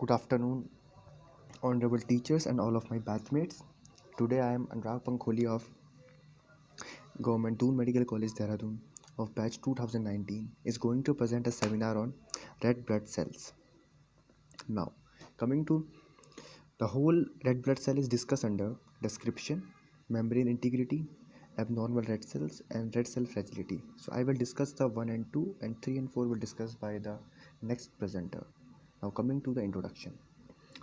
Good afternoon, honorable teachers and all of my batchmates. Today I am Anurag Pankholi of Government Doon Medical College Dehradun of batch 2019 is going to present a seminar on red blood cells. Now, coming to the whole red blood cell is discussed under description, membrane integrity, abnormal red cells and red cell fragility. So I will discuss the 1 and 2 and 3 and 4 will discuss by the next presenter. Now coming to the introduction.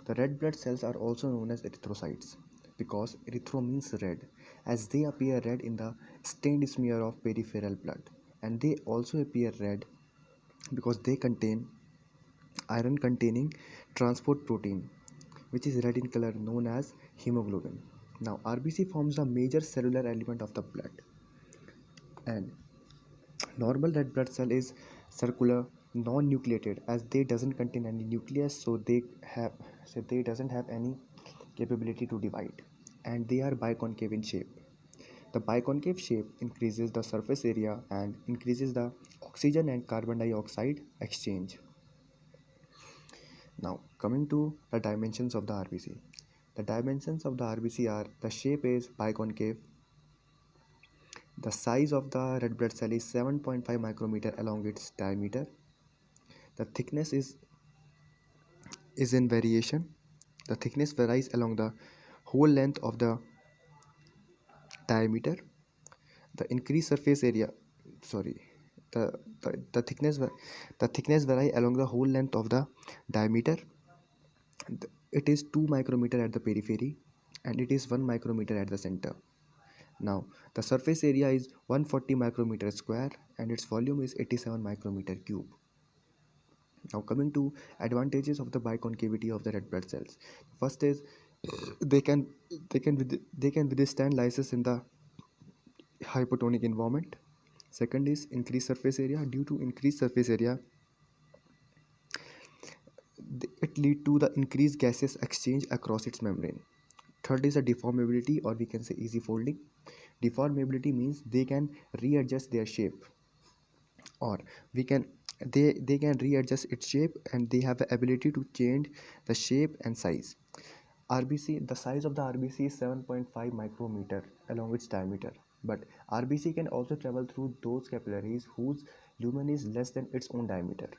The red blood cells are also known as erythrocytes because erythro means red, as they appear red in the stained smear of peripheral blood, and they also appear red because they contain iron containing transport protein, which is red in color, known as hemoglobin. Now, RBC forms the major cellular element of the blood, and normal red blood cell is circular, non-nucleated, as they doesn't contain any nucleus, so they doesn't have any capability to divide, and they are biconcave in shape. The biconcave shape increases the surface area and increases the oxygen and carbon dioxide exchange. Now, coming to the dimensions of the RBC. The dimensions of the RBC are: the shape is biconcave, the size of the red blood cell is 7.5 micrometer along its diameter, the thickness is in variation. The thickness varies along the whole length of the diameter. The increased surface area, sorry, the thickness the thickness vary along the whole length of the diameter. It is 2 micrometer at the periphery and it is 1 micrometer at the center. Now, the surface area is 140 micrometer square and its volume is 87 micrometer cube. Now, coming to advantages of the biconcavity of the red blood cells. First is they can they can withstand lysis in the hypotonic environment. Second is increased surface area. Due to increased surface area, it lead to the increased gaseous exchange across its membrane. Third is a deformability, or we can say easy folding. Deformability means they can readjust their shape, or we can they can readjust its shape, and they have the ability to change the shape and size. RBC, the size of the RBC is 7.5 micrometer along its diameter, but RBC can also travel through those capillaries whose lumen is less than its own diameter.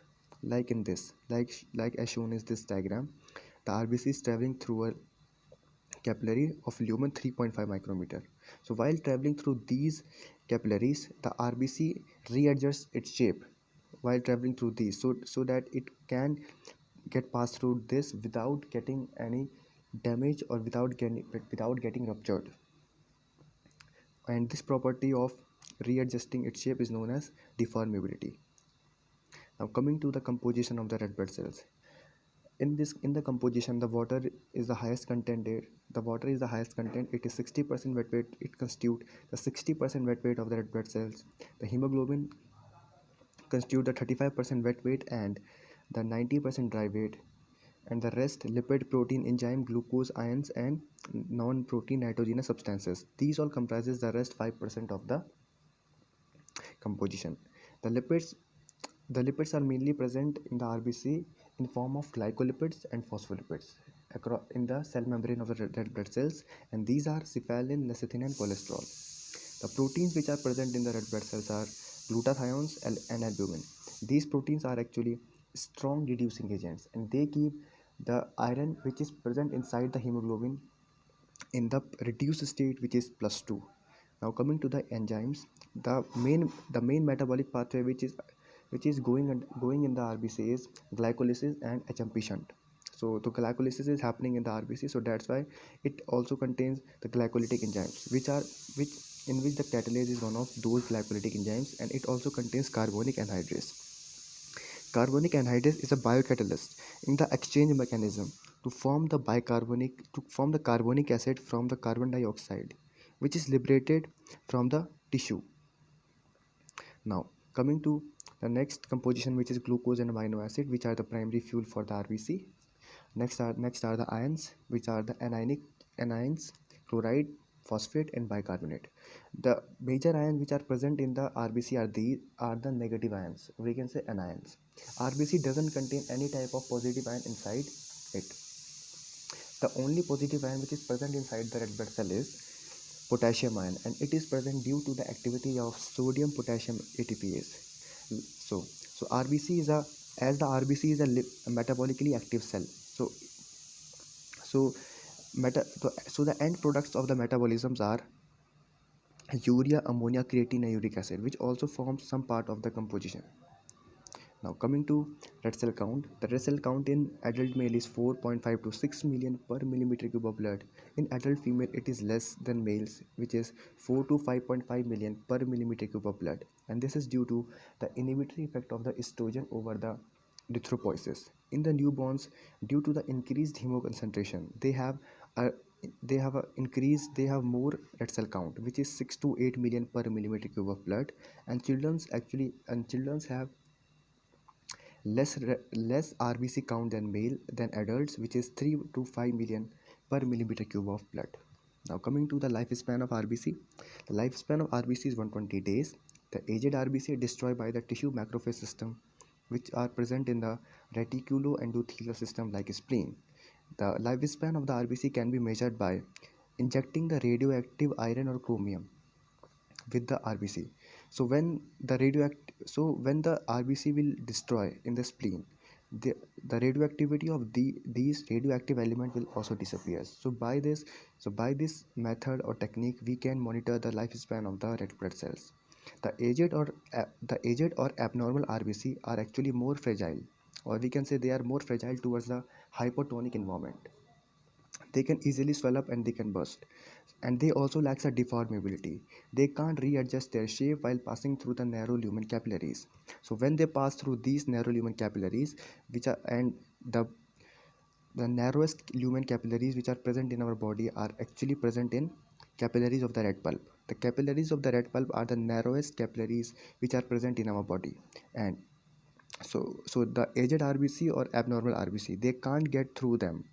Like in this, like as shown is this diagram, the RBC is traveling through a capillary of lumen 3.5 micrometer. So while traveling through these capillaries, the RBC readjusts its shape while traveling through these, so that it can get passed through this without getting any damage or without getting ruptured. And this property of readjusting its shape is known as deformability. Now coming to the composition of the red blood cells. In the composition, the water is the highest content there. The water is the highest content. It is 60% wet weight. It constitute the 60% wet weight of the red blood cells. The hemoglobin constitute the 35% wet weight and the 90% dry weight, and the rest lipid, protein, enzyme, glucose, ions, and non-protein nitrogenous substances. These all comprises the rest 5% of the composition. The lipids the lipids are mainly present in the RBC in form of glycolipids and phospholipids across in the cell membrane of the red blood cells, and these are cephalin, lecithin, and cholesterol. The proteins which are present in the red blood cells are glutathiones and albumin. These proteins are actually strong reducing agents, and they keep the iron which is present inside the hemoglobin in the reduced state, which is +2. Now coming to the enzymes, the main metabolic pathway which is going in the RBC is glycolysis and HMP shunt. So the glycolysis is happening in the RBC, so that's why it also contains the glycolytic enzymes, which in which the catalase is one of those glycolytic enzymes, and it also contains carbonic anhydrase. Carbonic anhydrase is a biocatalyst in the exchange mechanism to form the carbonic acid from the carbon dioxide, which is liberated from the tissue. Now, coming to the next composition, which is glucose and amino acid, which are the primary fuel for the RBC. Next are the ions, which are the anions, chloride, phosphate, and bicarbonate. The major ions which are present in the RBC are the negative ions. We can say anions. RBC doesn't contain any type of positive ion inside. it. The only positive ion which is present inside the red blood cell is potassium ion, and it is present due to the activity of sodium potassium ATPase. So RBC is a as the RBC is a metabolically active cell. So so the end products of the metabolisms are urea, ammonia, creatine, and uric acid, which also forms some part of the composition. Now coming to red cell count, the red cell count in adult male is 4.5 to 6 million per millimeter cube of blood. In adult female, it is less than males, which is 4 to 5.5 million per millimeter cube of blood. And this is due to the inhibitory effect of the estrogen over the erythropoiesis. In the newborns, due to the increased hemoconcentration, a they have more red cell count, which is 6 to 8 million per millimeter cube of blood. And children's have less RBC count than adults, which is 3 to 5 million per millimeter cube of blood. Now coming to the lifespan of RBC, the lifespan of RBC is 120 days. The aged RBC are destroyed by the tissue macrophage system, which are present in the reticuloendothelial system like spleen. The lifespan of the RBC can be measured by injecting the radioactive iron or chromium with the RBC. So when the RBC will destroy in the spleen, the radioactivity of these radioactive element will also disappear. By this method or technique, we can monitor the lifespan of the red blood cells. The aged or abnormal RBC are actually more fragile, or we can say they are more fragile towards the hypotonic environment. They can easily swell up and they can burst, and they also lack a deformability. They can't readjust their shape while passing through the narrow lumen capillaries. So when they pass through these narrow lumen capillaries, which are and the narrowest lumen capillaries which are present in our body are actually present in capillaries of the red pulp. The capillaries of the red pulp are the narrowest capillaries which are present in our body. And so the aged RBC or abnormal RBC, they can't get through them,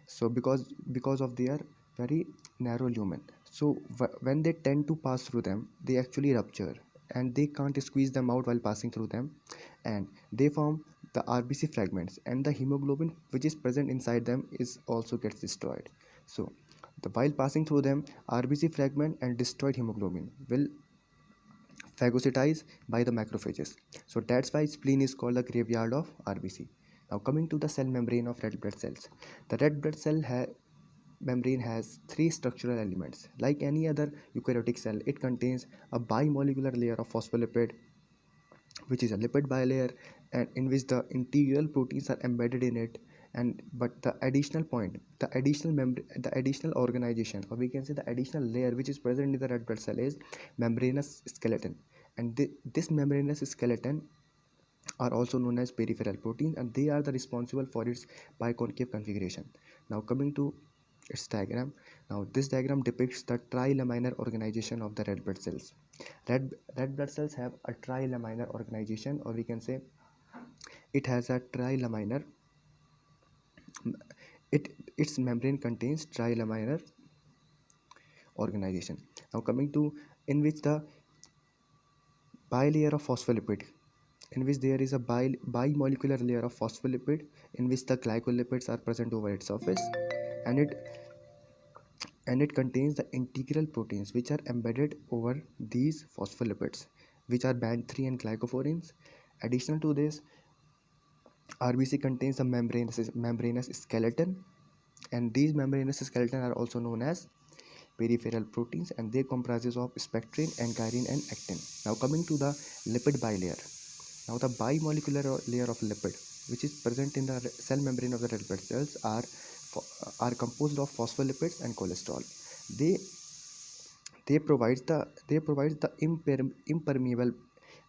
so because of their very narrow lumen. So when they tend to pass through them, they actually rupture, and they can't squeeze them out while passing through them, and they form the RBC fragments, and the hemoglobin which is present inside them is also gets destroyed. So while passing through them, RBC fragment and destroyed hemoglobin will phagocytized by the macrophages. So that's why spleen is called the graveyard of RBC. Now coming to the cell membrane of red blood cells. The red blood cell membrane has three structural elements. Like any other eukaryotic cell, it contains a bimolecular layer of phospholipid, which is a lipid bilayer, and in which the integral proteins are embedded in it. And but the additional point, the additional organization, or we can say the additional layer which is present in the red blood cell is membranous skeleton. And this membranous skeleton are also known as peripheral proteins, and they are the responsible for its biconcave configuration. Now coming to its diagram. Now this diagram depicts the trilaminar organization of the red blood cells. Red blood cells have a trilaminar organization, or we can say it has a trilaminar it its membrane contains trilaminar organization. Now coming to in which the bilayer of phospholipid, in which there is a bimolecular layer of phospholipid, in which the glycolipids are present over its surface, and it contains the integral proteins which are embedded over these phospholipids, which are band 3 and glycophorins. Additional to this, RBC contains a membranous skeleton, and these membranous skeleton are also known as peripheral proteins, and they comprises of spectrin and gyrin and actin. Now coming to the lipid bilayer. Now the bimolecular layer of lipid which is present in the cell membrane of the red blood cells are composed of phospholipids and cholesterol. They they provides the impermeable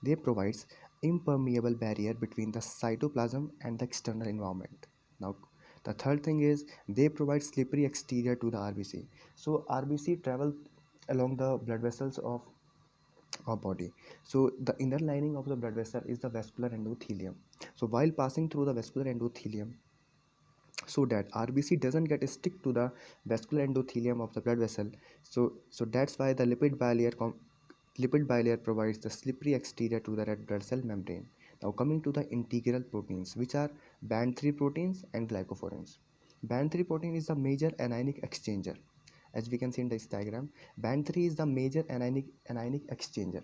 they provides impermeable barrier between the cytoplasm and the external environment. Now the third thing is they provide slippery exterior to the RBC. So RBC travel along the blood vessels of our body. So the inner lining of the blood vessel is the vascular endothelium. So while passing through the vascular endothelium, so that RBC doesn't get stick to the vascular endothelium of the blood vessel. So that's why the lipid bilayer provides the slippery exterior to the red blood cell membrane. Now coming to the integral proteins, which are band 3 proteins and glycophorins. Band 3 protein is the major anionic exchanger. As we can see in this diagram, band 3 is the major anionic exchanger.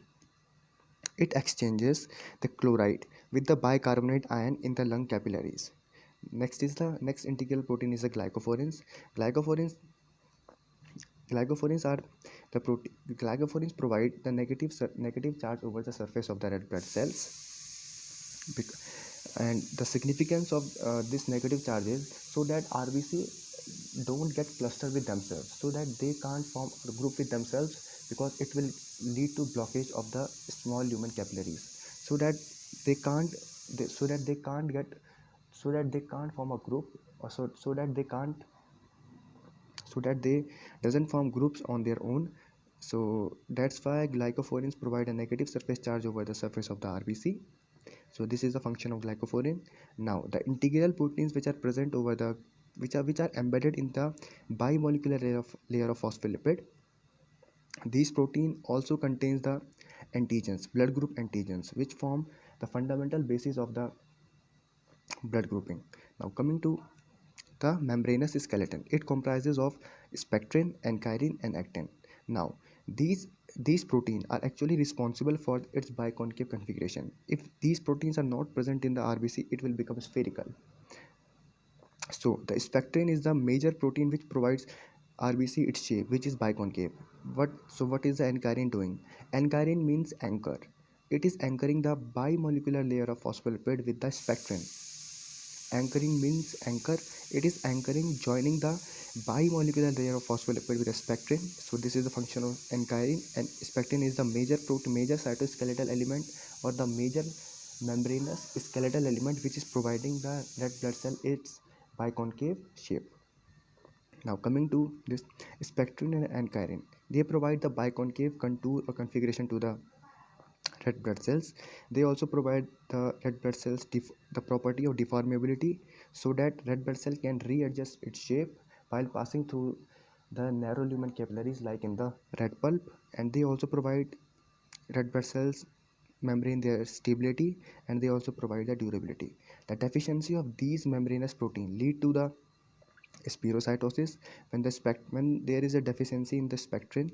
It exchanges the chloride with the bicarbonate ion in the lung capillaries. Next integral protein is the glycophorins. Glycophorins Glycophorins are the protein. Glycophorins provide the negative charge over the surface of the red blood cells. And the significance of this negative charge is so that RBC don't get clustered with themselves, so that they can't form a group with themselves, because it will lead to blockage of the small lumen capillaries, so that they can't they can't get, so that they can't form a group, or so that they can't, so that they doesn't form groups on their own. So that's why glycophorins provide a negative surface charge over the surface of the RBC. So this is the function of glycophorin. Now the integral proteins which are present over the which are embedded in the bimolecular layer of phospholipid. These protein also contains the antigens, blood group antigens, which form the fundamental basis of the blood grouping. Now coming to the membranous skeleton, it comprises of spectrin, ankyrin, and actin. Now these proteins are actually responsible for its biconcave configuration. If these proteins are not present in the RBC, it will become spherical. So the spectrin is the major protein which provides RBC its shape, which is biconcave. What is the ankyrin doing? Ankyrin means anchor. It is anchoring the bimolecular layer of phospholipid with the spectrin. Anchoring means anchor. It is anchoring, joining the bimolecular layer of phospholipid with a spectrin. So this is the function of ankyrin, and spectrin is the major cytoskeletal element, or the major membranous skeletal element, which is providing the red blood cell its biconcave shape. Now coming to this spectrin and ankyrin, they provide the biconcave contour or configuration to the red blood cells. They also provide the red blood cells the property of deformability, so that red blood cell can readjust its shape while passing through the narrow lumen capillaries like in the red pulp. And they also provide red blood cells membrane their stability, and they also provide the durability. The deficiency of these membranous protein lead to the spherocytosis. When there is a deficiency in the spectrin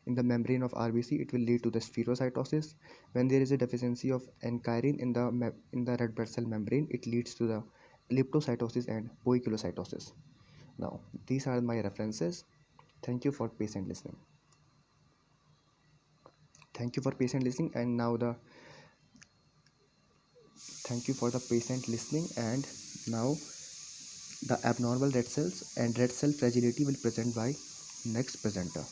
in the membrane of RBC, it will lead to the spherocytosis. When there is a deficiency of ankyrin in the red blood cell membrane, it leads to the elliptocytosis and poikilocytosis. Now, these are my references. Thank you for patient listening. Thank you for patient listening. And now thank you for the patient listening. And now the abnormal red cells and red cell fragility will present by next presenter.